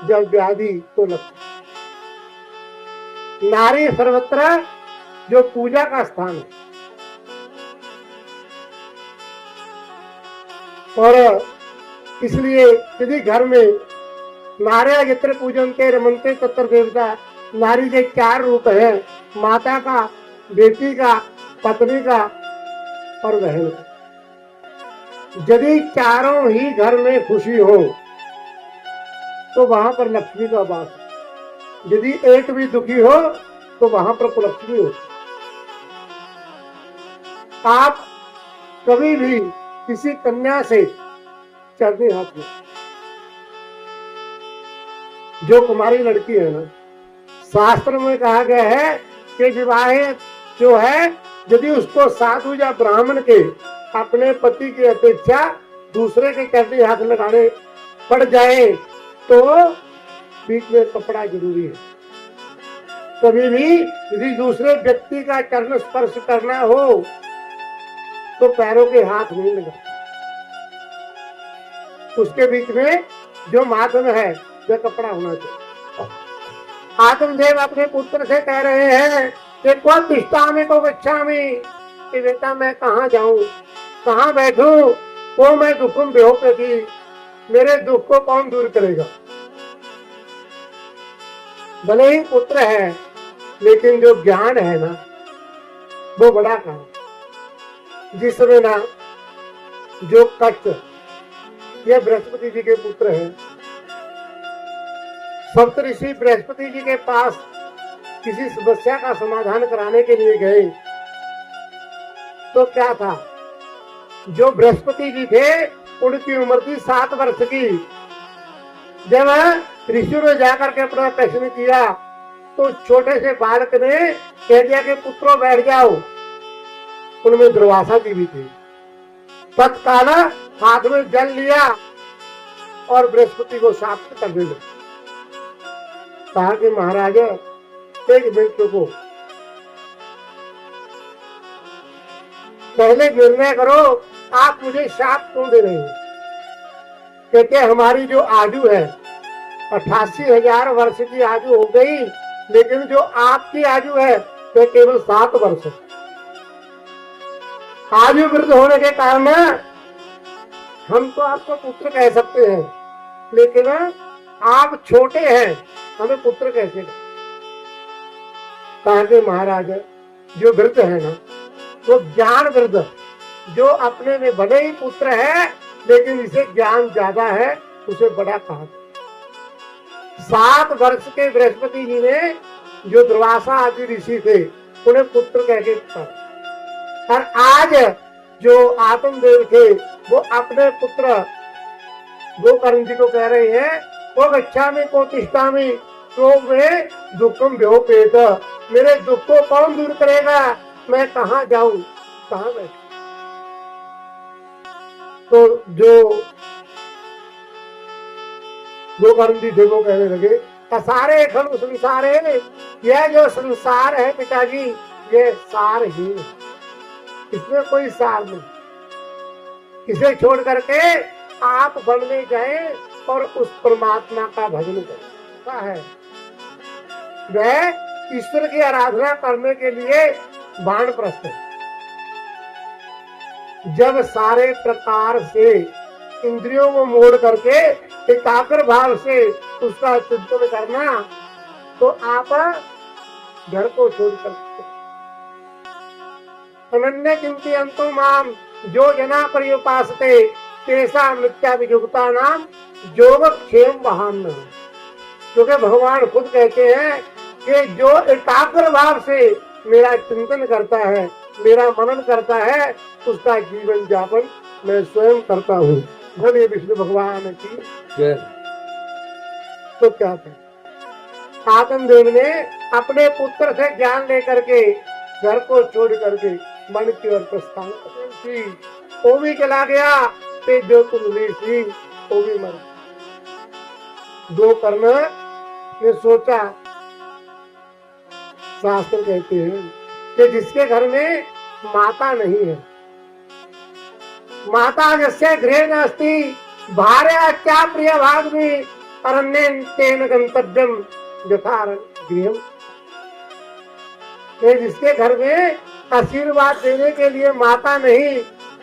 जब व्याधि तो लक्ष्मी। नारी सर्वत्र जो पूजा का स्थान है, और इसलिए यदि घर में नार्या यत्र पूजन्ते रमन्ते तत्र देवता, नारी के 4 रूप है, माता का, बेटी का, पत्नी का और बहन का। यदि चारों ही घर में खुशी हो तो वहां पर लक्ष्मी का वास है। यदि एक भी दुखी हो तो वहां पर कुलक्ष्मी हो। आप कभी भी किसी कन्या से चरनी हाथ में, जो कुमारी लड़की है ना, शास्त्र में कहा गया है कि विवाहित जो है यदि उसको साधु या ब्राह्मण के अपने पति की अपेक्षा दूसरे के चरनी हाथ लगाने पड़ जाए तो बीच में कपड़ा जरूरी है। कभी भी यदि दूसरे व्यक्ति का चरण स्पर्श करना हो तो पैरों के हाथ नहीं लगा, उसके बीच में जो माध्यम है वह कपड़ा होना चाहिए। आत्मदेव अपने पुत्र से कह रहे हैं कि क्व तिष्ठामि क्व गच्छामि, कि बेटा मैं कहाँ जाऊं, कहाँ बैठूं, को मैं दुखम विहोपति, मेरे दुख को कौन दूर करेगा। भले ही पुत्र है लेकिन जो ज्ञान है ना वो बड़ा काम। जिसमें ना जो कष्ट, यह बृहस्पति जी के पुत्र है। सप्तऋषि बृहस्पति जी के पास किसी समस्या का समाधान कराने के लिए गए तो क्या था, जो बृहस्पति जी थे उनकी उम्र थी 7 वर्ष की। जब ऋषि ने जाकर के अपना प्रश्न किया तो छोटे से बालक ने कह दिया कि पुत्रों बैठ जाओ। उनमें दुर्वासा जी भी थे। तत्काल हाथ में जल लिया और बृहस्पति को शांत करने लगे। कहा कि महाराज एक मिनट रुको, पहले निर्णय करो आप मुझे शाप क्यों दे रहे हैं। कहते हमारी जो आयु है 88,000 वर्ष की आयु हो गई, लेकिन जो आपकी आयु है वह केवल 7 वर्ष है। आयु वृद्ध होने के कारण हम तो आपको पुत्र कह सकते हैं, लेकिन आप छोटे हैं, हमें पुत्र कैसे कहें। कहा कि महाराज जो वृद्ध है ना वो ज्ञान वृद्ध, जो अपने में भले ही पुत्र है लेकिन इसे ज्ञान ज्यादा है, उसे बड़ा कहा। 7 वर्ष के बृहस्पति जी ने जो दुर्वासा आदि ऋषि थे उन्हें पुत्र कह के कहा। और आज जो आत्मदेव थे वो अपने पुत्र गोकर्ण जी को कह रहे हैं वो गच्छामि को तिष्ठामि तो वे दुखम विहोपेत, मेरे दुख को कौन दूर करेगा, मैं कहाँ जाऊं, कहाँ बैठूं। तो जो गोकर्ण जी थे वो कहने लगे सारे खलु संसारे, यह जो संसार है पिताजी ये सारहीन, इसमें कोई सार नहीं। इसे छोड़ करके आप वन में जाएं और उस परमात्मा का भजन करें। है वह ईश्वर की आराधना करने के लिए वानप्रस्थ है। जब सारे प्रकार से इंद्रियों को मोड़ करके एकाग्र भाव से उसका चिंतन करना, तो आप घर को छोड़ सकते। अनन्य चिंती अंतो माम जो जना पर्युपासते तेसा नित्या वियुक्ता नाम योग क्षेम वहान। क्योंकि भगवान खुद कहते हैं कि जो एकाग्र भाव से मेरा चिंतन करता है, मेरा मनन करता है, उसका जीवन यापन मैं स्वयं करता हूँ। बोलिए विष्णु भगवान की जय। तो क्या कहें, आत्मदेव ने अपने पुत्र से ज्ञान लेकर के घर को छोड़ करके मन की ओर प्रस्थान की। वो भी चला गया, जो कुंडली थी वो भी मर। गोकर्ण ने सोचा, शास्त्र कहते हैं कि जिसके घर में माता नहीं है, माता जैसे गृह नास्ती भार्या क्या प्रिय भाग में अरण्येन तेन गंतव्यम यथा गृहम। जिसके घर में आशीर्वाद देने के लिए माता नहीं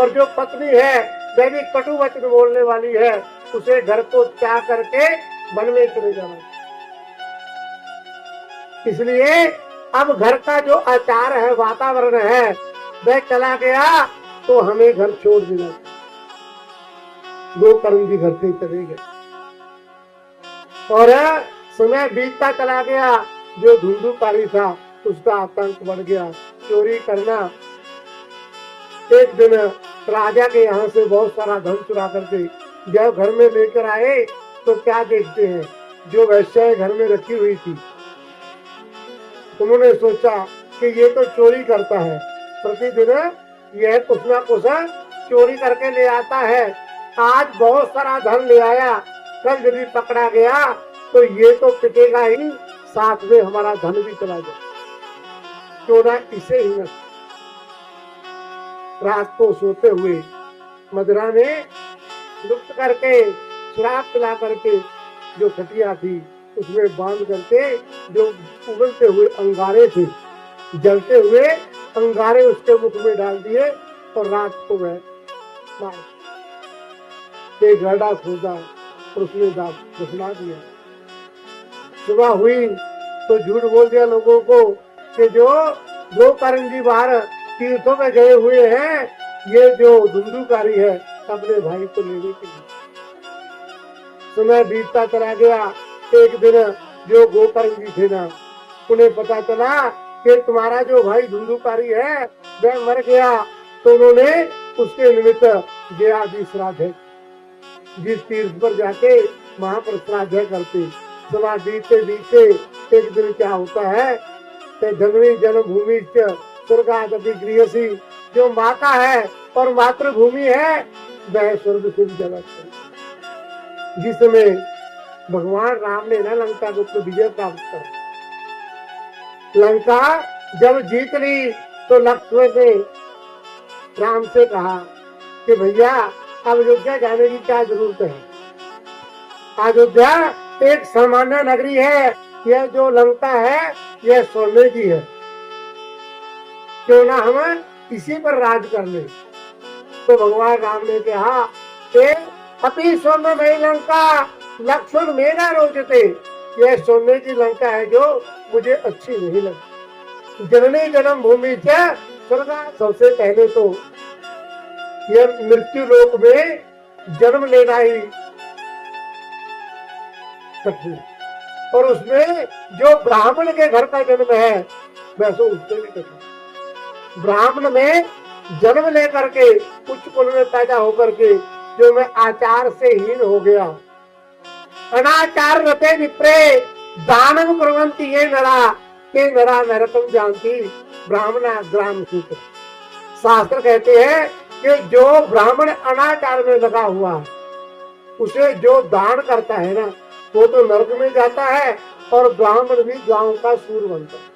और जो पत्नी है वह भी कटु वचन बोलने वाली है, उसे घर को त्याग करके वन में चले जाना। इसलिए अब घर का जो आचार है, वातावरण है, वह चला गया तो हमें घर छोड़ देना। गोकर्ण जी घर से चले गए और समय बीतता चला गया। जो धुंधुकारी था उसका आतंक बढ़ गया, चोरी करना। एक दिन राजा के यहाँ से बहुत सारा धन चुरा करके जब घर में लेकर आए तो क्या देखते हैं, जो वैश्या घर में रखी हुई थी। उन्होंने सोचा कि ये तो चोरी करता है, प्रतिदिन यह कुछ ना कुछ चोरी करके ले आता है। आज बहुत सारा धन ले आया, कल यदि पकड़ा गया तो ये तो पिटेगा ही, साथ में हमारा धन भी चला जाए, क्यों ना इसे ही न। रात को सोते हुए मदरा ने लुप्त करके शराब पिला करके जो खटिया थी उसमें बांध करके जो उगलते हुए अंगारे थे, जलते हुए अंगारे उसके मुख में डाल दिए और रात को वह मार गड्ढा खोदा और उसमें दफना दिया। सुबह हुई तो झूठ बोल दिया लोगों को कि जो गोकर्ण जी बाहर तीर्थों में गए हुए हैं, ये जो धुंधुकारी है अपने भाई को लेने के लिए। समय बीतता चला गया। एक दिन जो गोकर्ण जी थे ना, उन्हें पता चला कि तुम्हारा जो भाई धुंधुकारी है वह मर गया, तो उन्होंने उसके निमित्त गया श्राद्ध है, जिस तीर्थ पर जाके वहां पर श्राद्ध करते। समय बीते बीते एक दिन क्या होता है, जन्मी जन्मभूमि स्वर्गादपि गृहसी, जो माता है और मातृभूमि है वह स्वर्ग से भी जगत है। जिसमें भगवान राम ने ना लंका को विजय प्राप्त कर, लंका जब जीत ली तो लक्ष्मण ने राम से कहा कि भैया अब अयोध्या जाने की क्या जरूरत है। अयोध्या एक सामान्य नगरी है, यह जो लंका है यह सोने की है, क्यों ना हम इसी पर राज कर ले। तो भगवान राम ने कहा कि अपनी सोने में लंका लक्ष्मण मेरा रोचते, यह सोने की लंका है जो मुझे अच्छी नहीं लगती। जननी जन्म भूमि से स्वर्ग, सबसे पहले तो यह मृत्यु लोक में जन्म लेना ही कठिन, और उसमें जो ब्राह्मण के घर का जन्म है वैसे उससे भी कठिन। ब्राह्मण में जन्म लेकर के उच्च कुल में पैदा होकर के जो मैं आचार से हीन हो गया, अनाचार रते विप्रे दानव कुर्वन्ति ये नरा के नरा नरकम जानती ब्राह्मणा ग्राम सूत्र। शास्त्र कहते हैं कि जो ब्राह्मण अनाचार में लगा हुआ है उसे जो दान करता है ना वो तो नरक में जाता है, और ब्राह्मण भी गांव का सूर बनता है।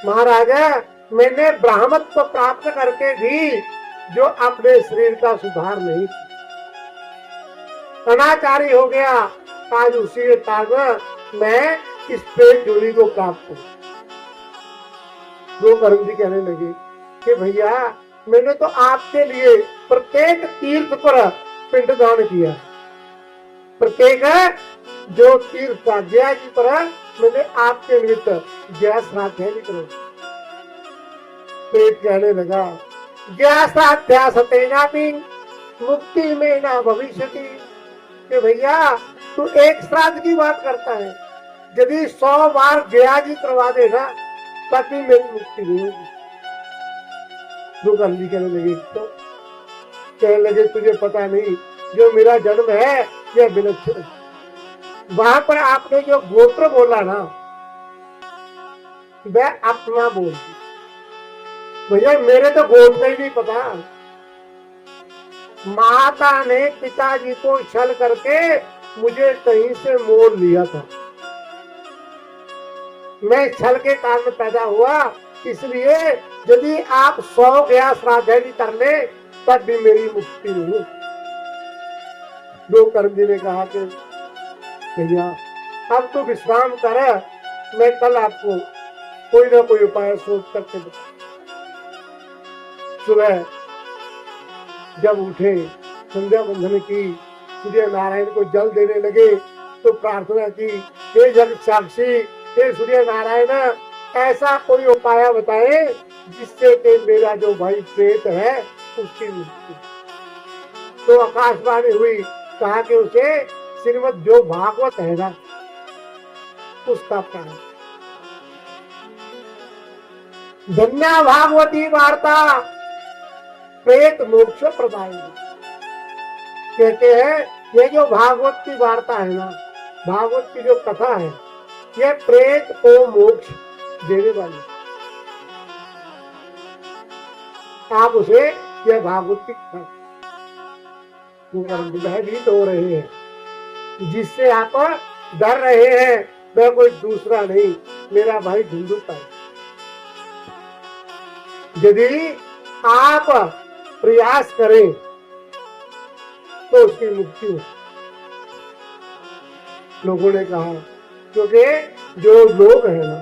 महाराजा मैंने ब्राह्मत्व प्राप्त करके भी जो अपने शरीर का सुधार नहीं किया, अनाचारी हो गया, आज उसी के कारण मैं इस पेट जोड़ी को प्राप्त हूँ। गोकर्ण जी कहने लगे कि भैया मैंने तो आपके लिए प्रत्येक तीर्थ पर पिंडदान किया, प्रत्येक जो तीर्थ था गया जी पर मैंने आपके निमित्त गया श्राद्ध भी करो। पेट कहने लगा गया श्राद्ध भी मुक्ति में ना भविष्य कि भैया तू एक श्राद्ध की बात करता है, यदि 100 बार गया जी करवा देगा तब भी मेरी मुक्ति नहीं होगी। गोकर्ण जी कहने लगे तो कहने लगे तुझे पता नहीं जो मेरा जन्म है यह विलक्षण है। वहां पर आपने जो गोत्र बोला ना वह अपना बोल भैया, मेरे तो गोत्र ही नहीं पता। माता ने पिताजी को छल करके मुझे कहीं से मोल लिया था, मैं छल के कारण पैदा हुआ, इसलिए यदि आप 100 गया श्राद्ध भी कर ले तब भी मेरी मुक्ति नहीं। गोकर्ण जी ने कहा कि भैया अब तो विश्राम कर, मैं कल आपको कोई ना कोई उपाय सोच करके बता। सुबह जब उठे, संध्या बंधन की, सूर्य नारायण को जल देने लगे तो प्रार्थना की, हे जगत साक्षी, हे सूर्य नारायण, ऐसा कोई उपाय बताए जिससे कि मेरा जो भाई प्रेत है उसकी मुक्ति। तो आकाशवाणी हुई, कहा कि उसे श्रीमद् जो भागवत है ना उसका प्राण। धन्या भागवती वार्ता प्रेत मोक्ष प्रदायिनी। कहते हैं ये जो भागवत की वार्ता है ना, भागवत की जो कथा है, ये प्रेत को मोक्ष देने वाली। आप उसे यह भागवत की कथा भयभीत हो रहे हैं, जिससे आप डर रहे हैं, वह कोई दूसरा नहीं, मेरा भाई धुंधुका है। यदि आप प्रयास करें तो उसकी मुक्ति हो। लोगों ने कहा, क्योंकि जो लोग हैं ना,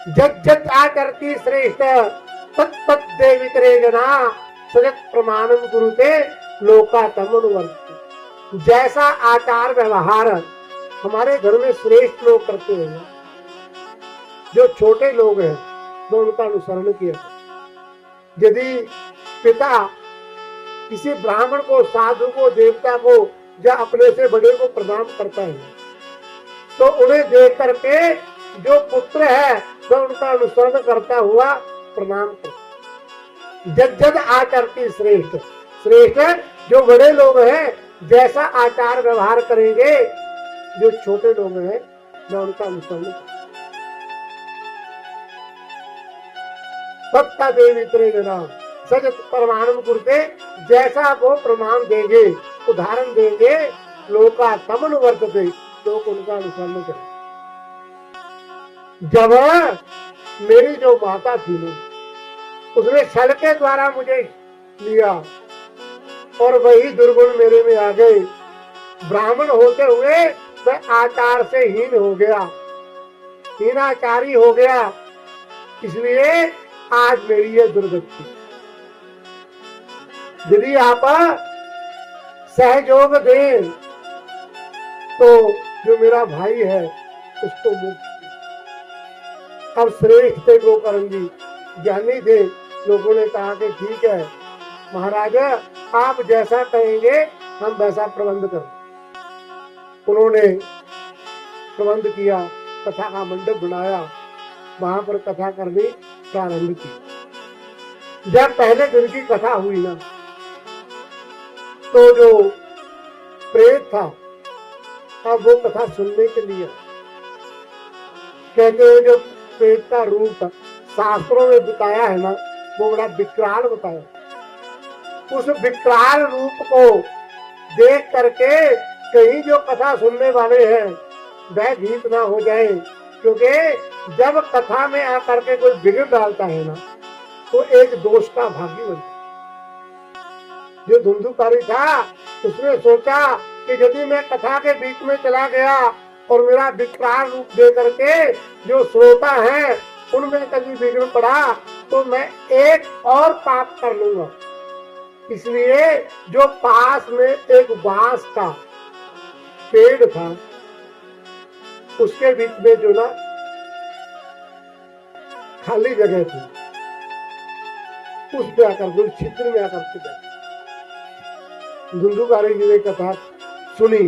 जत जत आचरति श्रेष्ठ तत्त देवितरे जना सजत प्रमाणम कुरुते लोकातमनुवर्ति। जैसा आचार व्यवहार हमारे घर में श्रेष्ठ लोग करते हैं, जो छोटे लोग हैं वो उनका अनुसरण किया। यदि पिता किसी ब्राह्मण को, साधु को, देवता को या अपने से बड़े को प्रणाम करता है तो उन्हें देख करके जो पुत्र है वह उनका अनुसरण करता हुआ प्रणाम करता। जद जद आचरति श्रेष्ठ, श्रेष्ठ जो बड़े लोग हैं जैसा आचार व्यवहार करेंगे, जो छोटे लोग हैं वह उनका अनुसरण करता। भक्ता देवी जना सजत प्रमाणम कुरुते, जैसा वो प्रमाण देंगे, उदाहरण देंगे, लोका तमन वर्तते, लोग उनका अनुसरण करें। जब मेरी जो माता थी ना, उसने छल के द्वारा मुझे लिया और वही दुर्गुण मेरे में आ गए। ब्राह्मण होते हुए मैं आचार से हीन हो गया, हीनाचारी हो गया, इसलिए आज मेरी ये दुर्गति। यदि आप सहयोग दें तो जो मेरा भाई है उसको मुक्ति। अब श्रेष्ठ थे गोकर्ण जी, ज्ञानी थे। लोगों ने कहा कि ठीक है महाराज, आप जैसा कहेंगे हम वैसा प्रबंध करें। उन्होंने प्रबंध किया, कथा का मंडप बनाया, वहां पर कथा करनी प्रारंभ की। जब पहले दिन की कथा हुई ना, तो जो प्रेत था अब वो कथा सुनने के लिए, कहते हैं जो प्रेत का रूप शास्त्रों में बताया है ना, वो बड़ा विकराल बताया। उस विकराल रूप को देख करके कहीं जो कथा सुनने वाले हैं वह भीत ना हो जाए, क्योंकि जब कथा में आकर के कोई बिगड़ डालता है ना तो एक दोष का भागी बनता। जो धुंधुकारी था उसने सोचा कि यदि मैं कथा के बीच में चला गया और मेरा विकराल रूप दे करके जो श्रोता है उनमें कभी बिगड़ पड़ा तो मैं एक और पाप कर लूंगा। इसलिए जो पास में एक बांस का पेड़ था उसके बीच में जो ना खाली जगह थी, उस पे आकर उस छिद्र में आकर के धुंधुकारी जी ने कथा सुनी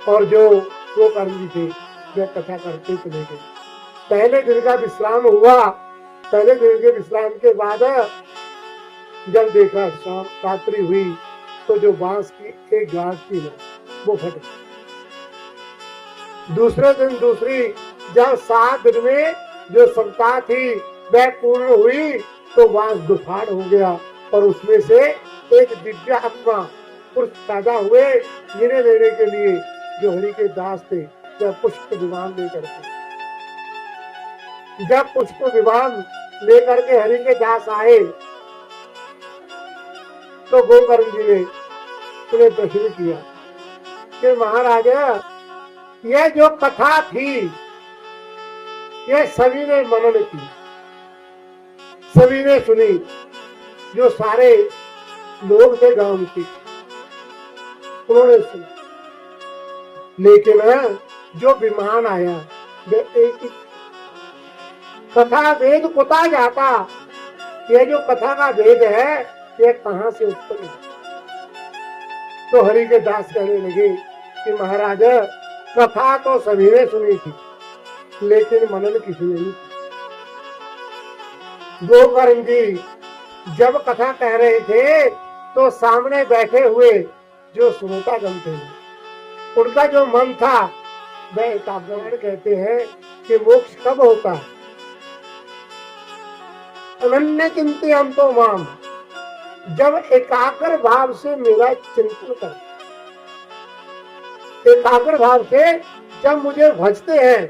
और जो गोकर्ण जी थे वे कथा करते चले गए। पहले दिन का विश्राम हुआ। पहले दिन के विश्राम के बाद जब देखा शाम रात्रि हुई तो जो बांस की एक गांठ थी ना वो फट गई। दूसरे दिन दूसरी जब 7 दिन में जो सप्ताह थी वह पूर्ण हुई तो बांस दुफाड़ हो गया और उसमें से एक दिव्य आत्मा पुरुष पैदा हुए जिन्हें लेने के लिए जो हरि के दास थे वह पुष्प विमान लेकर के, जब पुष्प विमान लेकर के हरि के दास आए तो गोकर्ण जी ने उन्हें प्रश्न किया कि महाराज यह जो कथा थी ये सभी ने मनन की, सभी ने सुनी, जो सारे लोग थे गांव के उन्होंने सुना। लेकिन जो विमान आया वे एक ही कथा वेद कुता जाता, ये जो कथा का वेद है ये कहां से उत्पन्न है। तो हरि के दास कहने लगे कि महाराज कथा तो सभी ने सुनी थी लेकिन मनन किसी ने नहीं। गोकर्ण जी जब कथा कह रहे थे तो सामने बैठे हुए जो श्रोतागण थे उनका जो मन था वह एकाग्र। कहते हैं कि मोक्ष कब होता है? अनन्य चिंतन तो माम, जब एकाग्र भाव से मेरा चिंतन कर, एकाग्र भाव से जब मुझे भजते हैं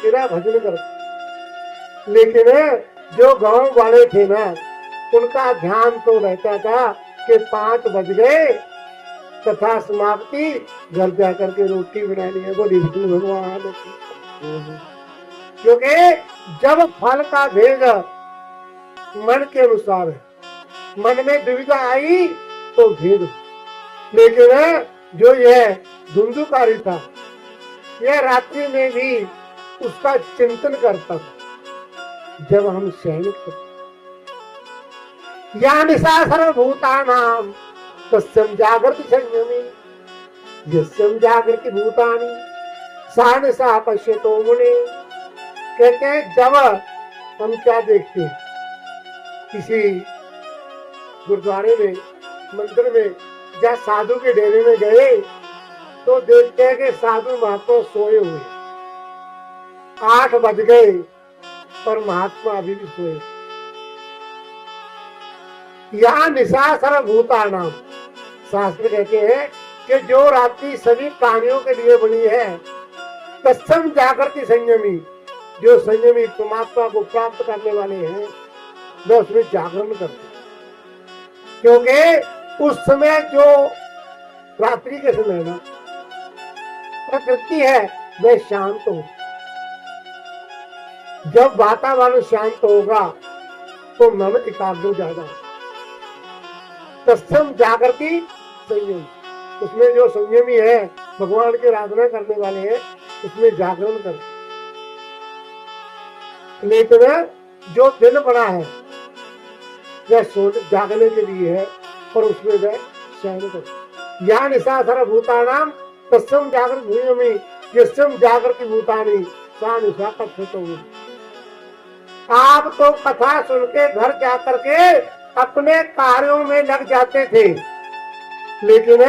मेरा भजन कर। लेकिन जो गांव वाले थे ना उनका ध्यान तो रहता था कि 5 बज गए, कथा समाप्ति, घर जाकर के रोटी बनानी है। बोली विष्णु भगवान की। क्योंकि जब फल का भेद मन के अनुसार है, मन में दुविधा आई तो भेद। लेकिन जो यह धुंधुकारी था यह रात्रि में भी उसका चिंतन करता था। जब हम शयन करते या निशा सर्वभूतानां तस्यं जागृति संयमी, यस्यं जागृति भूतानि सा निशा पश्यतो मुने। कहते हैं जब हम क्या देखते हैं, किसी गुरुद्वारे में, मंदिर में या साधु के डेरे में गए तो देखते हैं कि साधु महात्मा सोए हुए, 8 बज गए पर महात्मा अभी भी सोए। यहाँ निशा सर्वभूतानां, शास्त्र कहते हैं कि जो रात्रि सभी प्राणियों के लिए बनी है, तत्सम जागृति संयमी, जो संयमी परमात्मा को प्राप्त करने वाले हैं वह उसमें जागरण करते हैं। क्योंकि उस समय जो रात्रि के समय ना प्रकृति है वह शांत हो। जब वातावरण शांत होगा तो मन एकाग्र ज्यादा हो। तत्सम जागृति संयम, उसमें जो संयमी है भगवान की आराधना करने वाले हैं उसमें जागरण कर। लेकिन जो दिन बना है वह जागने के लिए है और उसमें वह शयन कर। या निशा सर्वभूतानां तत्सम जागृति संयमी, यस्यं जागृति भूतानि सा निशा कथ्यतो। आप तो कथा सुन के घर जाकर के अपने कार्यों में लग जाते थे, लेकिन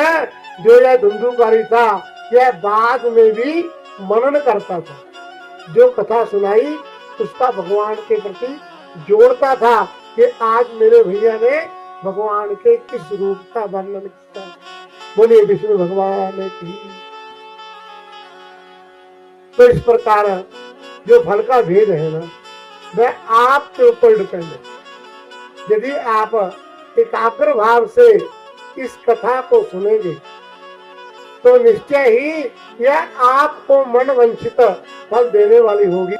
जो यह धुंधुकारी था यह बाद में भी मनन करता था। जो कथा सुनाई उसका भगवान के प्रति जोड़ता था कि आज मेरे भैया ने भगवान के किस रूप का वर्णन किया। बोलिए विष्णु भगवान की। तो इस प्रकार जो फल का भेद है ना वह आपके ऊपर डिपेंड है। यदि आप एकाग्र भाव से इस कथा को सुनेंगे तो निश्चय ही यह आपको मन वांछित फल देने वाली होगी।